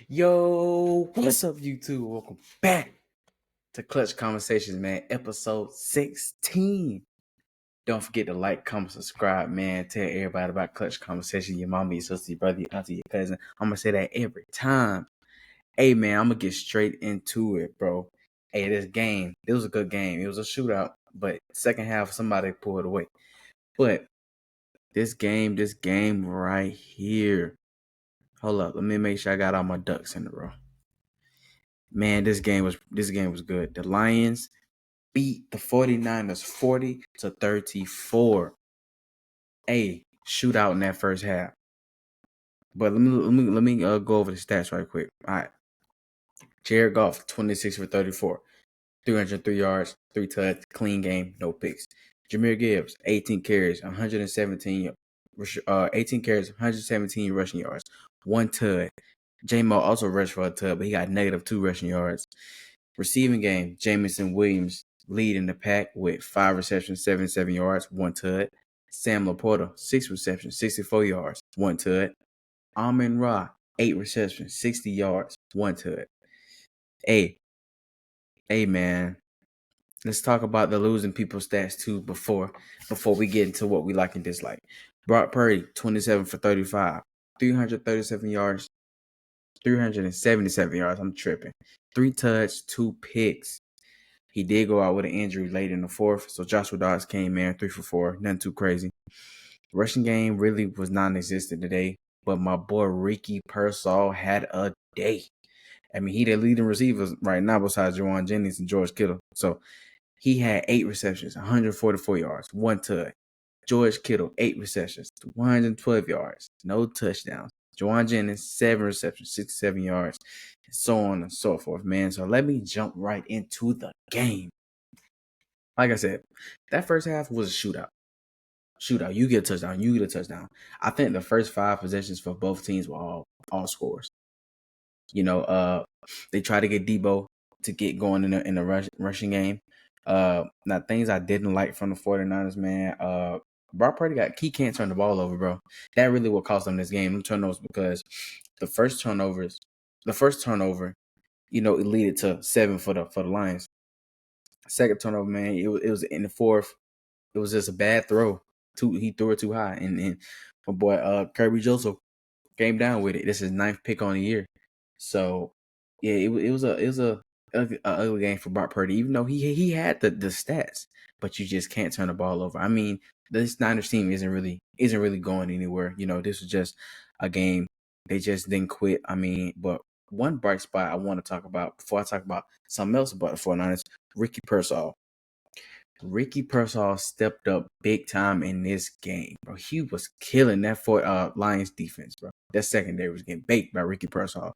Yo, what's up, YouTube? Welcome back to Clutch Conversations, man. Episode 16. Don't forget to like, comment, subscribe, man. Tell everybody about Clutch Conversations. Your mama, your sister, your brother, your auntie, your cousin. I'm gonna say that every time. Hey, man, I'm gonna get straight into it, bro. Hey, this game, it was a good game. It was a shootout, but second half, somebody pulled away. But this game right here. Hold up, let me make sure I got all my ducks in a row. Man, this game was good. The Lions beat the 49ers 40-34. A shootout in that first half. But let me go over the stats right quick. All right. Jared Goff 26 for 34, 303 yards, 3 touchdowns, clean game, no picks. Jahmyr Gibbs 18 carries, 117 rushing yards, 1 tud. J-Mo also rushed for a tud, but he got -2 rushing yards. Receiving game, Jamison Williams leading the pack with 5 receptions, 77 yards, 1 tud. Sam Laporta, 6 receptions, 64 yards, 1 tud. Amon-Ra, 8 receptions, 60 yards, 1 tud. Hey, man, let's talk about the losing people stats too before we get into what we like and dislike. Brock Purdy, 27 for 35, 337 yards, 377 yards. I'm tripping. 3 touchdowns, 2 picks. He did go out with an injury late in the fourth, so Joshua Dobbs came in 3 for 4, nothing too crazy. Rushing game really was non-existent today, but my boy Ricky Pearsall had a day. I mean, he the leading receivers right now besides Juwan Jennings and George Kittle. So he had 8 receptions, 144 yards, 1 touchdown. George Kittle, 8 receptions, 112 yards, no touchdowns. Juwan Jennings, 7 receptions, 67 yards, and so on and so forth, man. So let me jump right into the game. Like I said, that first half was a shootout. You get a touchdown. I think the first 5 possessions for both teams were all scores. You know, they tried to get Debo to get going in the rushing game. Now things I didn't like from the 49ers, man. Brock Purdy he can't turn the ball over, bro. That really what cost them this game. Them turnovers, because the first turnover, it led to 7 for the Lions. Second turnover, man, it was in the fourth. It was just a bad throw. He threw it too high, and my boy Kirby Joseph came down with it. This is 9th pick on the year. So yeah, it was a ugly game for Brock Purdy, even though he had the stats, but you just can't turn the ball over. I mean, this Niners team isn't really going anywhere. This was just a game. They just didn't quit. I mean, but one bright spot I want to talk about before I talk about something else about the 49ers, Ricky Pearsall. Ricky Pearsall stepped up big time in this game, bro. He was killing that Lions defense, bro. That secondary was getting baked by Ricky Pearsall.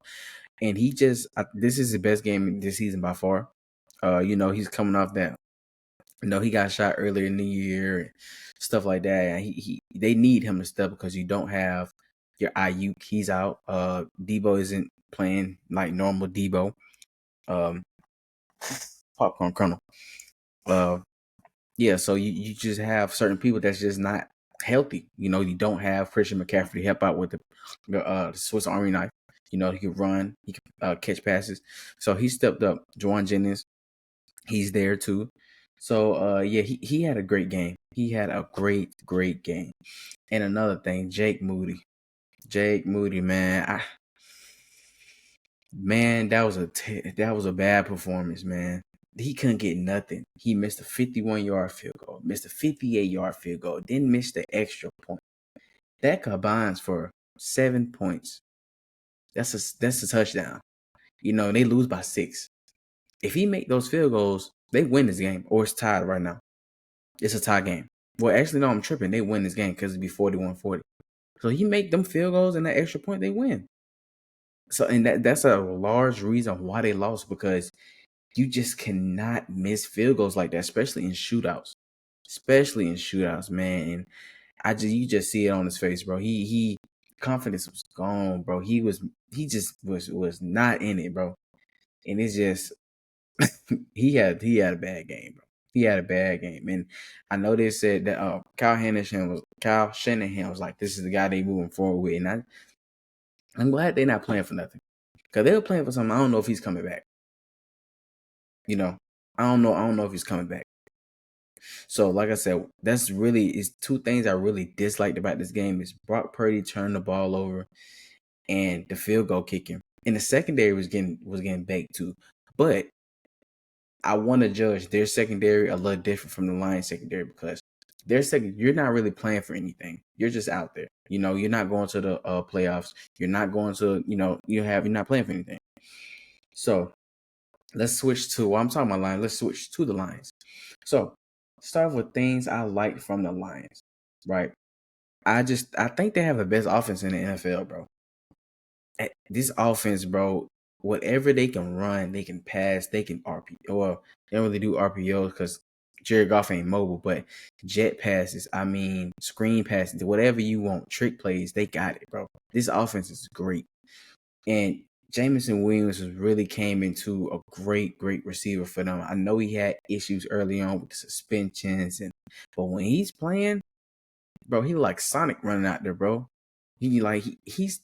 And this is the best game this season by far. He's coming off that. He got shot earlier in the year and stuff like that. And they need him to step, because you don't have your Ayuk. He's out. Debo isn't playing like normal Debo. Popcorn kernel. Yeah, so you just have certain people that's just not healthy. You don't have Christian McCaffrey to help out with the Swiss Army knife. He can run, he can catch passes. So he stepped up. Juwan Jennings, he's there too. So yeah, he had a great game. He had a great game. And another thing, Jake Moody, man, that was a bad performance, man. He couldn't get nothing. He missed a 51-yard field goal, missed a 58-yard field goal, then missed the extra point. That combines for 7 points. That's a touchdown. They lose by 6. If he make those field goals, they win this game, or it's tied right now. It's a tie game. Well, actually, no, I'm tripping. They win this game because it'd be 41-40. So he make them field goals and that extra point, they win. So, and that's a large reason why they lost, because you just cannot miss field goals like that, especially in shootouts. Man. And you just see it on his face, bro. He confidence was gone, bro. He just was not in it, bro. And it's just he had a bad game, bro. He had a bad game. And I know they said that Kyle Shanahan was like, this is the guy they moving forward with. And I'm glad they're not playing for nothing. Because they were playing for something. I don't know if he's coming back. You know, I don't know. I don't know if he's coming back. So, like I said, that's really is two things I really disliked about this game is Brock Purdy turning the ball over and the field goal kicking. And the secondary was getting baked too. But I want to judge their secondary a little different from the Lions secondary because their second you're not really playing for anything. You're just out there. You're not going to the playoffs. You're not going to, you're not playing for anything. So let's switch to I'm talking about Lions. Let's switch to the Lions. So start with things I like from the Lions, right? I think they have the best offense in the NFL, bro. This offense, bro, whatever they can run, they can pass, they can RP. Well, they don't really do RPOs because Jared Goff ain't mobile, but jet passes, screen passes, whatever you want, trick plays, they got it, bro. This offense is great. And Jameson Williams really came into a great, great receiver for them. I know he had issues early on with the suspensions, but when he's playing, bro, he like Sonic running out there, bro. He's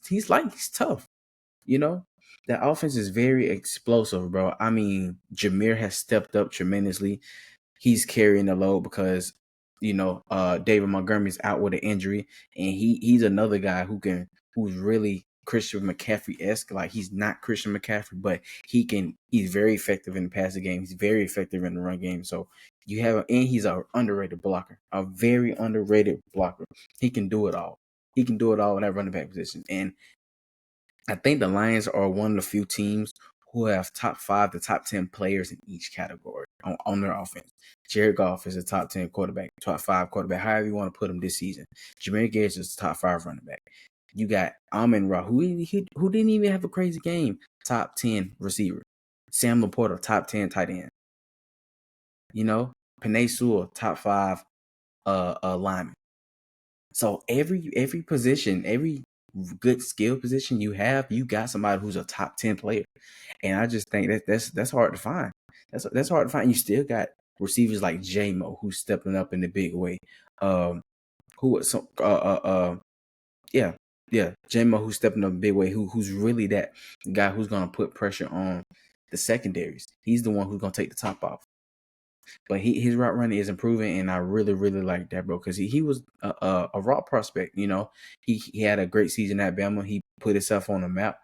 tough. The offense is very explosive, bro. Jameer has stepped up tremendously. He's carrying the load because, David Montgomery's out with an injury, and he's another guy who's really Christian McCaffrey-esque. Like he's not Christian McCaffrey, but he's very effective in the passing game. He's very effective in the run game. So and he's an underrated blocker, a very underrated blocker. He can do it all. He can do it all in that running back position. And I think the Lions are one of the few teams who have top 5 to top 10 players in each category on their offense. Jared Goff is a top 10 quarterback, top 5 quarterback, however you want to put him this season. Jahmyr Gibbs is a top 5 running back. You got Amon-Ra, who didn't even have a crazy game, top 10 receiver. Sam Laporta, top 10 tight end. Penei Sewell, top 5 lineman. So every position, every good skill position you got somebody who's a top 10 player. And I just think that's hard to find. That's hard to find. You still got receivers like J-Mo who's stepping up in the big way. J-Mo who's stepping up in a big way, who's really that guy who's gonna put pressure on the secondaries. He's the one who's gonna take the top off. But his route running is improving, and I really, really like that, bro, because he was a raw prospect. He had a great season at Bama. He put himself on the map,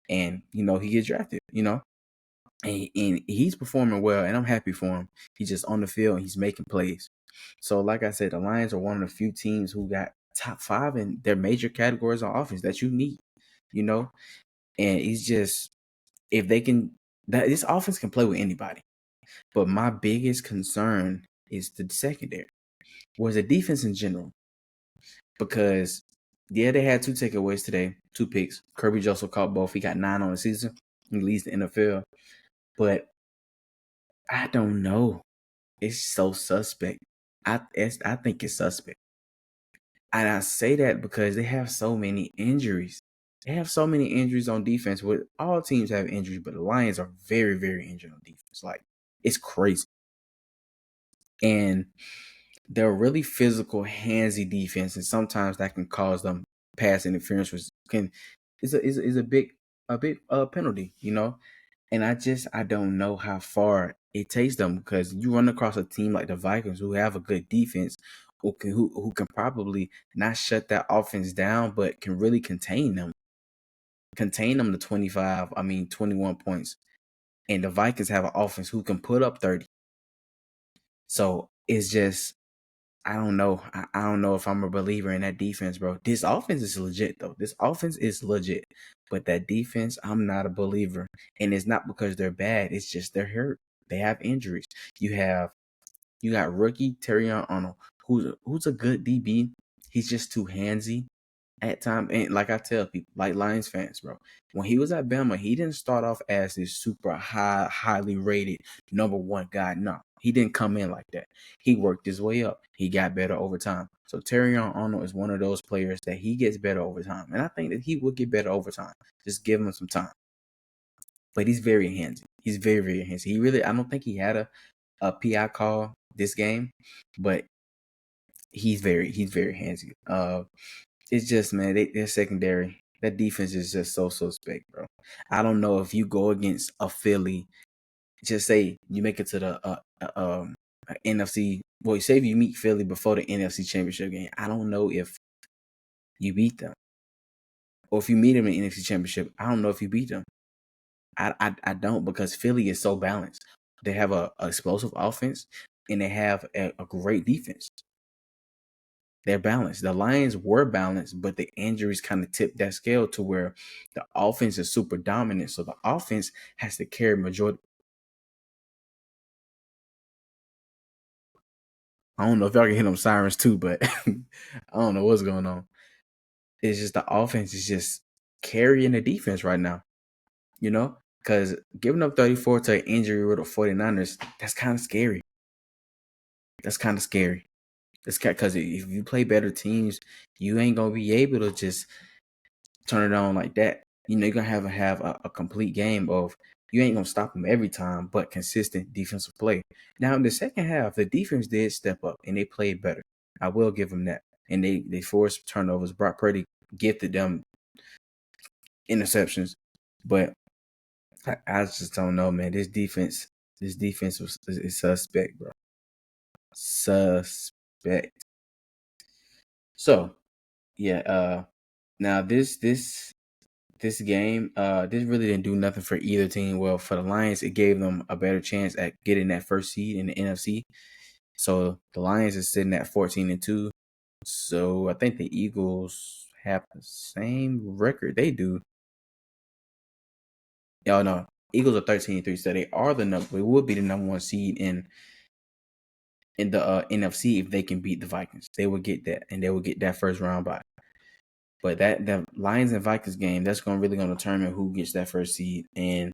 and he gets drafted. And he's performing well, and I'm happy for him. He's just on the field, and he's making plays. So, like I said, the Lions are one of the few teams who got top 5 in their major categories on offense that you need. And he's just if they can, this offense can play with anybody. But my biggest concern is the secondary, was the defense in general. Because, they had 2 takeaways today, 2 picks. Kirby Joseph caught both. He got 9 on the season. He leads the NFL. But I don't know. It's so suspect. I think it's suspect. And I say that because they have so many injuries. They have so many injuries on defense. All teams have injuries, but the Lions are very, very injured on defense. Like, it's crazy. And they're a really physical, handsy defense, and sometimes that can cause them pass interference, which is a big penalty, And I don't know how far it takes them, because you run across a team like the Vikings who have a good defense, who can probably not shut that offense down, but can really contain them to 21 points. And the Vikings have an offense who can put up 30. So it's just, I don't know. I don't know if I'm a believer in that defense, bro. This offense is legit, though. This offense is legit. But that defense, I'm not a believer. And it's not because they're bad. It's just they're hurt. They have injuries. You got rookie Terrion Arnold, who's a good DB. He's just too handsy at times. And like I tell people, like Lions fans, bro, when he was at Bama, he didn't start off as this super highly rated number 1 guy. No, he didn't come in like that. He worked his way up. He got better over time. So Terrion Arnold is one of those players that he gets better over time. And I think that he will get better over time. Just give him some time. But he's very handsy. He's very, very handsy. I don't think he had a PI call this game, but he's very handsy. It's just, man, their secondary, That defense is just so suspect, bro. I don't know if you go against a Philly, just say you make it to the NFC. Well, say if you meet Philly before the NFC Championship game, I don't know if you beat them, or if you meet them in the NFC Championship, I don't know if you beat them. I don't, because Philly is so balanced. They have a explosive offense and they have a great defense. They're balanced. The Lions were balanced, but the injuries kind of tipped that scale to where the offense is super dominant. So the offense has to carry majority. I don't know if y'all can hear them sirens too, but I don't know what's going on. It's just the offense is just carrying the defense right now, you know? Because giving up 34 to an injury with the 49ers, that's kind of scary. That's kind of scary. It's because if you play better teams, you ain't going to be able to just turn it on like that. You know, you're going to have a complete game of, you ain't going to stop them every time, but consistent defensive play. Now, in the second half, the defense did step up and they played better. I will give them that. And they forced turnovers. Brock Purdy gifted them interceptions. But I just don't know, man. This defense is suspect, bro. Suspect. So, yeah, now this game, this really didn't do nothing for either team. Well, for the Lions, it gave them a better chance at getting that first seed in the NFC. So the Lions is sitting at 14-2. So I think the Eagles have the same record they do. Y'all know Eagles are 13-3, so they are the number. They would be the number one seed in the NFC if they can beat the Vikings. They will get that, and they will get that first round bye. But that the Lions and Vikings game, that's really gonna determine who gets that first seed. And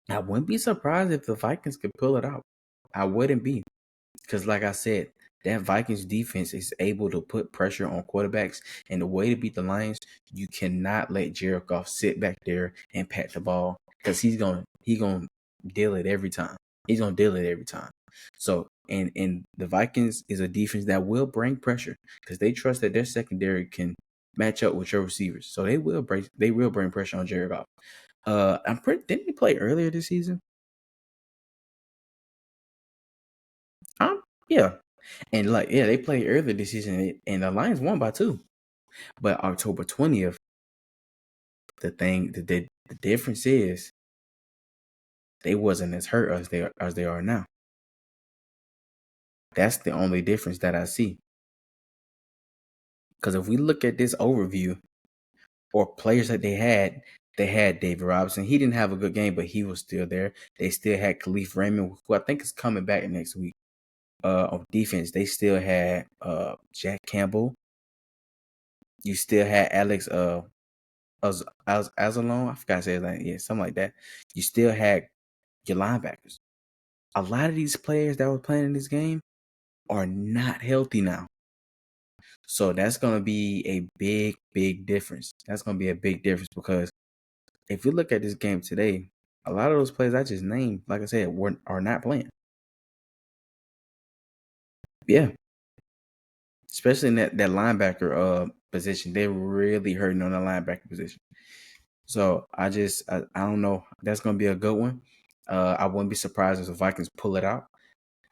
I wouldn't be surprised if the Vikings could pull it out. I wouldn't be. Because like I said, that Vikings defense is able to put pressure on quarterbacks. And the way to beat the Lions, you cannot let Jared Goff sit back there and pat the ball. Because he's gonna deal it every time. He's gonna deal it every time. So and the Vikings is a defense that will bring pressure because they trust that their secondary can match up with your receivers. So they will bring pressure on Jared Goff. Didn't he play earlier this season? Yeah. And they played earlier this season and the Lions won by 2. But October 20th, the difference is they wasn't as hurt as they are now. That's the only difference that I see. Because if we look at this overview or players that they had David Robinson. He didn't have a good game, but he was still there. They still had Khalif Raymond, who I think is coming back next week. On defense, they still had Jack Campbell. You still had Alex Azalon. I forgot to say his name. Yeah, something like that. You still had your linebackers. A lot of these players that were playing in this game are not healthy now. So that's going to be a big, big difference. That's going to be a big difference because if you look at this game today, a lot of those players I just named, like I said, are not playing. Yeah. Especially in that linebacker position. They're really hurting on the linebacker position. So I don't know. That's gonna be a good one. I wouldn't be surprised if the Vikings pull it out.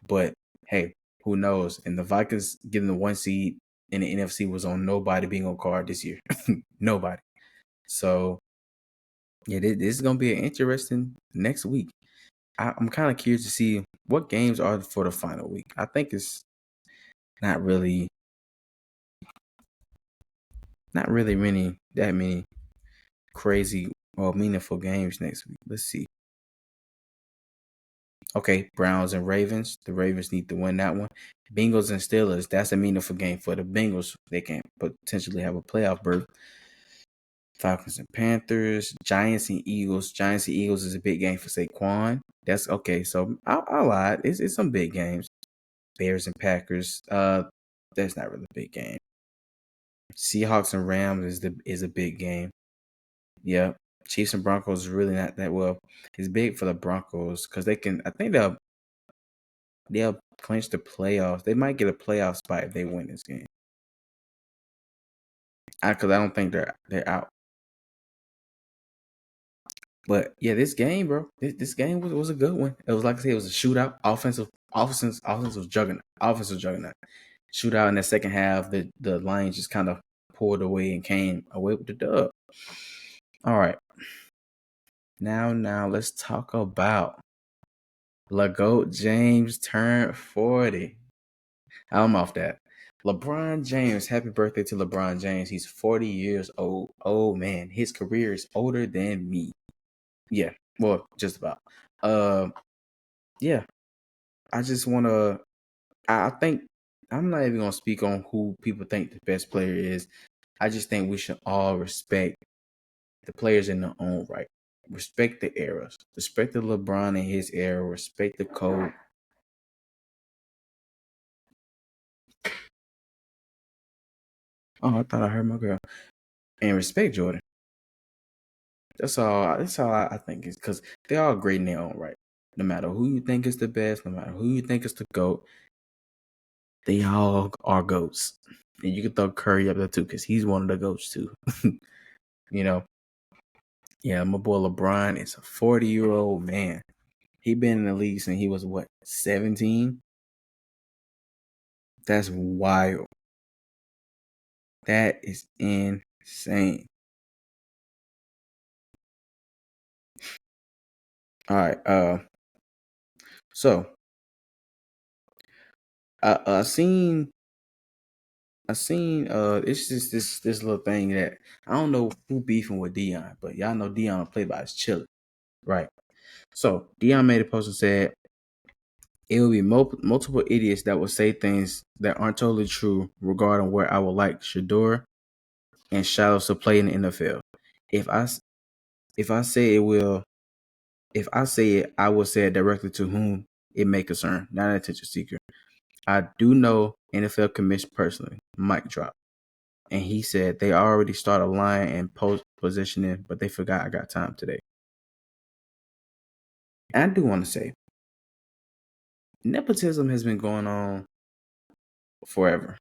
But hey, who knows? And the Vikings getting the 1 seed in the NFC was on nobody being on card this year. Nobody. So yeah, this is gonna be an interesting next week. I'm kind of curious to see what games are for the final week. I think it's not really that many crazy or meaningful games next week. Let's see. Okay, Browns and Ravens. The Ravens need to win that one. Bengals and Steelers. That's a meaningful game for the Bengals. They can potentially have a playoff berth. Falcons and Panthers. Giants and Eagles. Giants and Eagles is a big game for Saquon. That's okay. So I lied. It's some big games. Bears and Packers. That's not really a big game. Seahawks and Rams is a big game. Yeah. Chiefs and Broncos is really not that well. It's big for the Broncos because they can. I think they'll clinch the playoffs. They might get a playoff spot if they win this game. Because I don't think they're out. But yeah, this game, bro, this game was a good one. It was like I said, it was a shootout, offensive juggernaut. Shootout in the second half. The Lions just kind of pulled away and came away with the dub. All right, now let's talk about LeGoat James turned 40. I'm off that. LeBron James, happy birthday to LeBron James. He's 40 years old. Oh man, his career is older than me. Yeah, well, just about. Uh, yeah. I just want to. I think I'm not even gonna speak on who people think the best player is. I just think we should all respect the players in their own right. Respect the eras. Respect the LeBron in his era. Respect the code. Oh, I thought I heard my girl. And respect Jordan. That's all. That's all I think is because they're all great in their own right. No matter who you think is the best, no matter who you think is the GOAT, they all are GOATs. And you can throw Curry up there too because he's one of the GOATs too. you know, yeah, my boy LeBron is a 40-year-old man. He been in the league since he was what, 17? That's wild. That is insane. All right. So I seen it's just this little thing that I don't know who beefing with Dion, but y'all know Dion play by his chiller, right? So Dion made a post and said it will be multiple idiots that will say things that aren't totally true regarding where I would like Shador and Shadows to play in the NFL. If I if I say it will, if I say it, I will say it directly to whom it may concern, not an attention seeker. I do know NFL commission personally, mic drop. And he said they already started line and post positioning, but they forgot I got time today. And I do want to say, nepotism has been going on forever.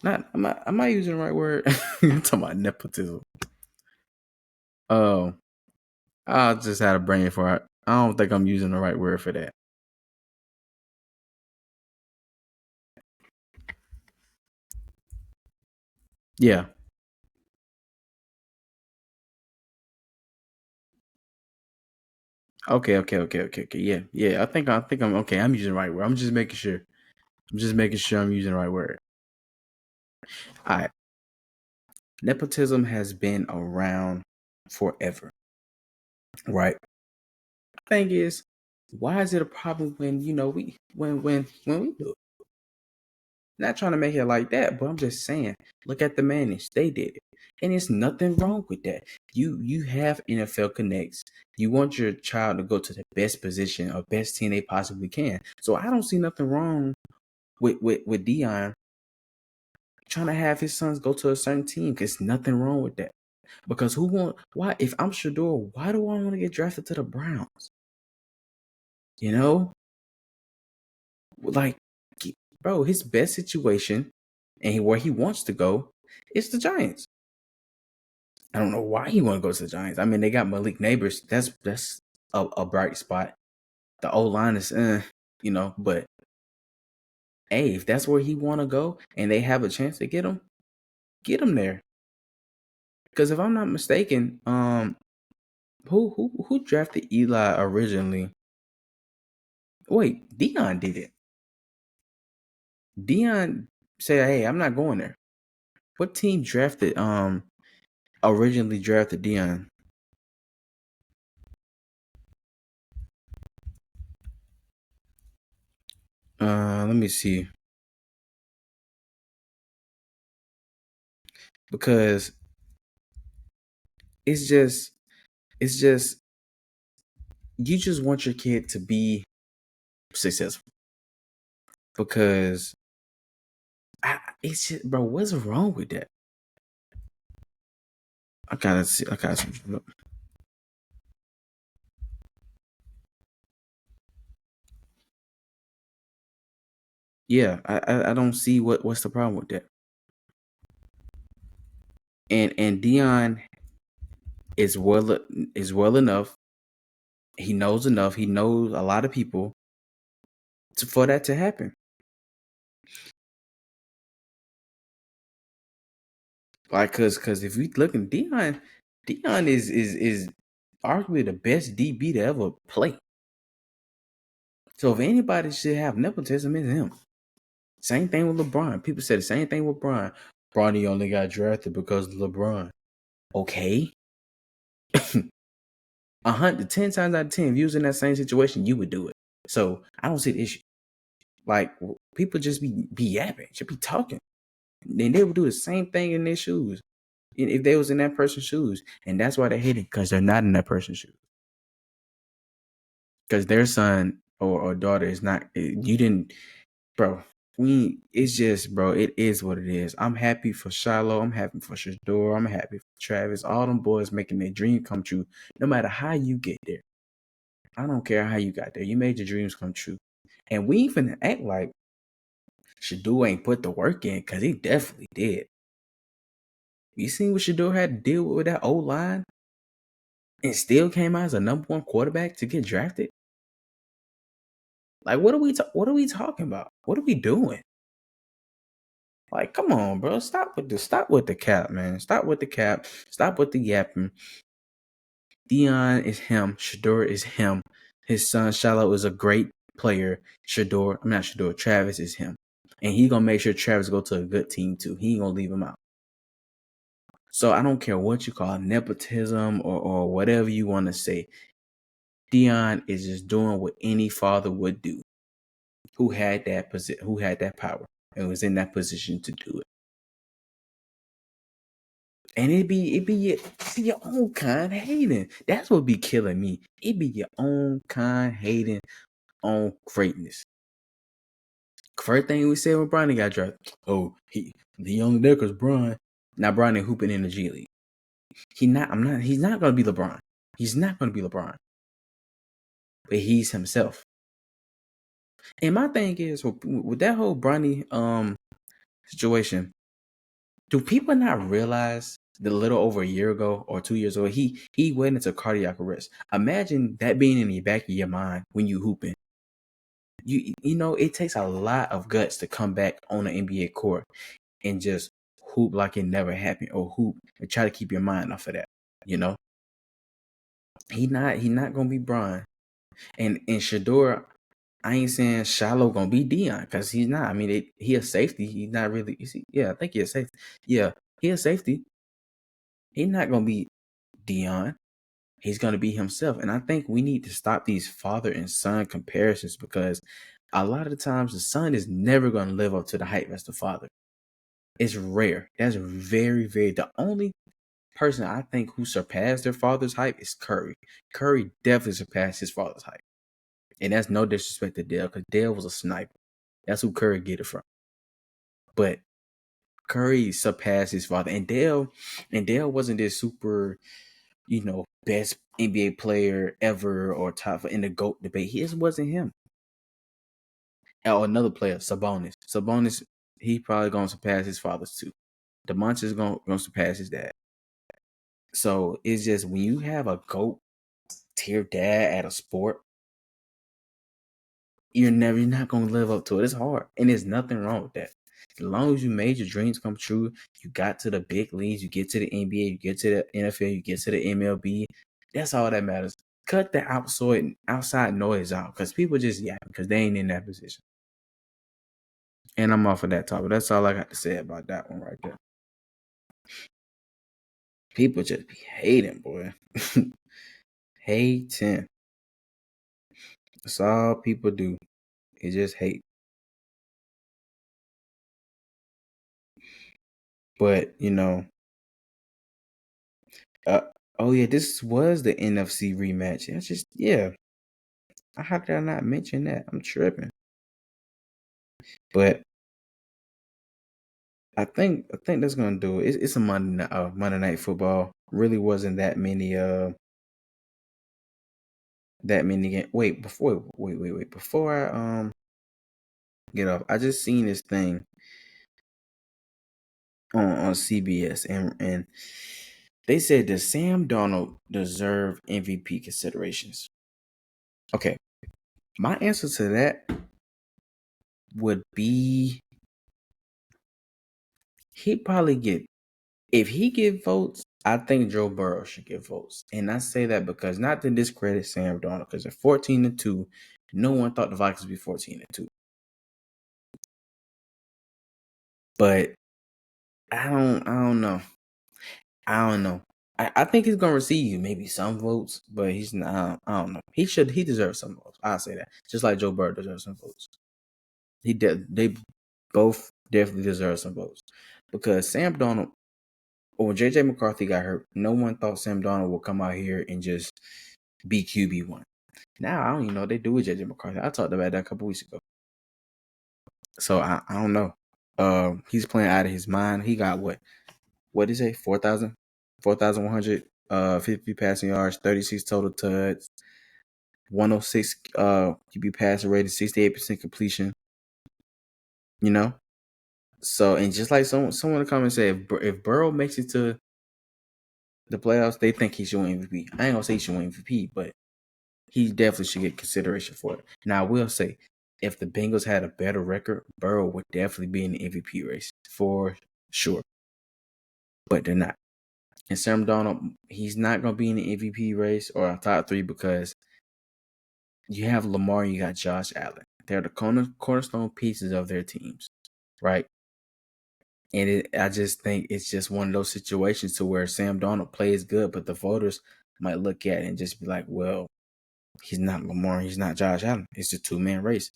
Not am I using the right word? I'm talking about nepotism. Oh, I just had a brain for it. I don't think I'm using the right word for that. Yeah. Okay. Yeah. Yeah. I think I'm okay. I'm using the right word. I'm just making sure. I'm just making sure I'm using the right word. All right. Nepotism has been around forever. Right. Thing is, why is it a problem when we when we do it? Not trying to make it like that, but I'm just saying, look at the Mannings. They did it. And there's nothing wrong with that. You have NFL connects. You want your child to go to the best position or best team they possibly can. So I don't see nothing wrong with Dion trying to have his sons go to a certain team. There's nothing wrong with that. Because why if I'm Shador, why do I want to get drafted to the Browns? You know? Like, bro, his best situation and where he wants to go is the Giants. I don't know why he want to go to the Giants. I mean, they got Malik Neighbors. That's a bright spot. The O line is, but hey, if that's where he want to go and they have a chance to get him there. Because if I'm not mistaken, who drafted Eli originally? Wait, Dion did it. Dion said, "Hey, I'm not going there." What team originally drafted Dion? Let me see. Because it's just it's just you just want your kid to be successful because it's just, bro, what's wrong with that? I gotta see. Yeah, I don't see what's the problem with that. And Dion is well enough. He knows enough. He knows a lot of people for that to happen. Like, cause if we look at Dion is arguably the best DB to ever play. So if anybody should have nepotism, it's him. Same thing with LeBron. People said the same thing with Bron. Bronny only got drafted because of LeBron. Okay. 10 times out of 10, if you was in that same situation, you would do it. So I don't see the issue. Like, people just be yapping, should be talking. Then they would do the same thing in their shoes. If they was in that person's shoes. And that's why they hate it, because they're not in that person's shoes. Because their son or daughter is not, you didn't, bro. It's just, bro, it is what it is. I'm happy for Shiloh. I'm happy for Shador. I'm happy for Travis. All them boys making their dream come true. No matter how you get there. I don't care how you got there. You made your dreams come true. And we ain't finna act like Shador ain't put the work in, because he definitely did. You seen what Shador had to deal with that O-line? And still came out as a #1 quarterback to get drafted? Like, what are we talking about? What are we doing? Like, come on, bro. Stop with the cap, man. Stop with the cap. Stop with the yapping. Dion is him. Shador is him. His son Shiloh is a great player. Travis is him. And he gonna make sure Travis go to a good team too. He ain't gonna leave him out. So I don't care what you call it, nepotism or whatever you want to say. Dion is just doing what any father would do who had that power and was in that position to do it. And it'd be your own kind hating. That's what be killing me. It'd be your own kind hating on greatness. First thing we said when Bronny got drafted, the only there because Bron. Now Bronny hooping in the G League. He's not gonna be LeBron. He's not gonna be LeBron. But he's himself. And my thing is with that whole Bronny situation, do people not realize that a little over a year ago or 2 years ago, he went into cardiac arrest? Imagine that being in the back of your mind when you hooping. You know, it takes a lot of guts to come back on an NBA court and just hoop like it never happened, or hoop and try to keep your mind off of that. You know, he not gonna be Bron. And Shador, I ain't saying Shiloh gonna be Dion, because he's not. I mean, he a safety. He's not really. I think he a safety. Yeah, he a safety. He's not gonna be Dion. He's gonna be himself. And I think we need to stop these father and son comparisons, because a lot of the times the son is never gonna live up to the hype as the father. It's rare. That's very, very. The only person I think who surpassed their father's hype is Curry. Curry definitely surpassed his father's hype. And that's no disrespect to Dale, because Dale was a sniper. That's who Curry get it from. But Curry surpassed his father. And Dale wasn't this super, best NBA player ever or top in the GOAT debate. His wasn't him. Or another player, Sabonis. Sabonis, he probably gonna surpass his father's too. DeMontis gonna surpass his dad. So it's just when you have a GOAT tier dad at a sport, you're not gonna live up to it. It's hard, and there's nothing wrong with that. As long as you made your dreams come true, you got to the big leagues, you get to the NBA, you get to the NFL, you get to the MLB. That's all that matters. Cut the outside noise out, because people just because they ain't in that position. And I'm off of that topic. That's all I got to say about that one right there. People just be hating, boy. Hating. That's all people do. They just hate. But, oh yeah, this was the NFC rematch. It's just, how did I not mention that? I'm tripping. But I think that's gonna do it. It's a Monday Night Football. Really wasn't that many games. Wait, before I get off, I just seen this thing on CBS, and They said, does Sam Darnold deserve MVP considerations? Okay, my answer to that would be he'd probably get, if he get votes, I think Joe Burrow should get votes. And I say that because not to discredit Sam Darnold, because at 14-2, no one thought the Vikings would be 14-2. But I don't know. I don't know. I think he's gonna receive maybe some votes, but he's not. I don't know. He deserves some votes. I'll say that. Just like Joe Burrow deserves some votes. They both definitely deserve some votes because Sam Darnold or JJ McCarthy got hurt. No one thought Sam Darnold would come out here and just be QB1. Now I don't even know what they do with JJ McCarthy. I talked about that a couple weeks ago. So I don't know. He's playing out of his mind. He got what did he say? 4,100 50 passing yards, 36 total touchdowns, 106 QB passing rating, 68% completion. You know? So, and just like someone in the comments said, if Burrow makes it to the playoffs, they think he should win MVP. I ain't gonna say he should win MVP, but he definitely should get consideration for it. Now, I will say, if the Bengals had a better record, Burrow would definitely be in the MVP race for sure. But they're not. And Sam Darnold, he's not gonna be in the MVP race or a top 3 because you have Lamar, you got Josh Allen. They're the cornerstone pieces of their teams, right? And I just think it's just one of those situations to where Sam Darnold plays good, but the voters might look at it and just be like, well, he's not Lamar, he's not Josh Allen. It's a 2-man race.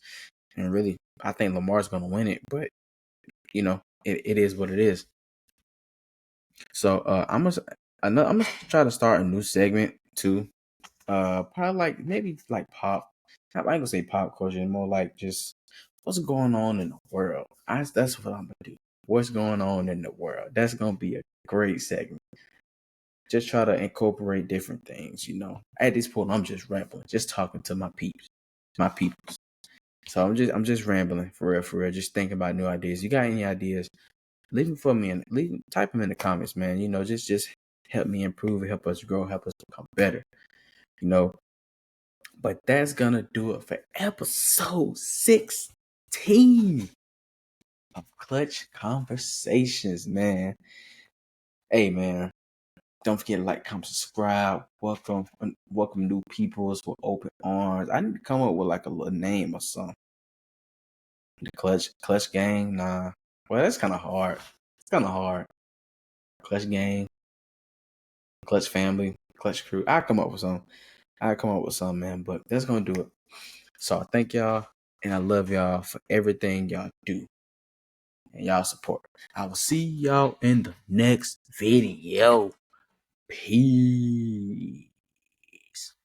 And really, I think Lamar's going to win it, but, it is what it is. So I'm gonna try to start a new segment too. Probably maybe pop. I ain't gonna say pop culture, more like just what's going on in the world. That's what I'm gonna do. What's going on in the world? That's gonna be a great segment. Just try to incorporate different things. At this point, I'm just rambling, just talking to my peoples. So I'm just rambling for real. Just thinking about new ideas. You got any ideas? Leave them for me and type them in the comments, man. Just help me improve, help us grow, help us become better. But that's gonna do it for episode 16 of Clutch Conversations, man. Hey, man, don't forget to like, comment, subscribe. Welcome new peoples with open arms. I need to come up with a little name or something. The Clutch Gang, nah. Well, that's kind of hard. It's kind of hard. Clutch Gang, Clutch Family, Clutch Crew. I'll come up with something, man. But that's gonna do it. So I thank y'all, and I love y'all for everything y'all do and y'all support. I will see y'all in the next video. Peace.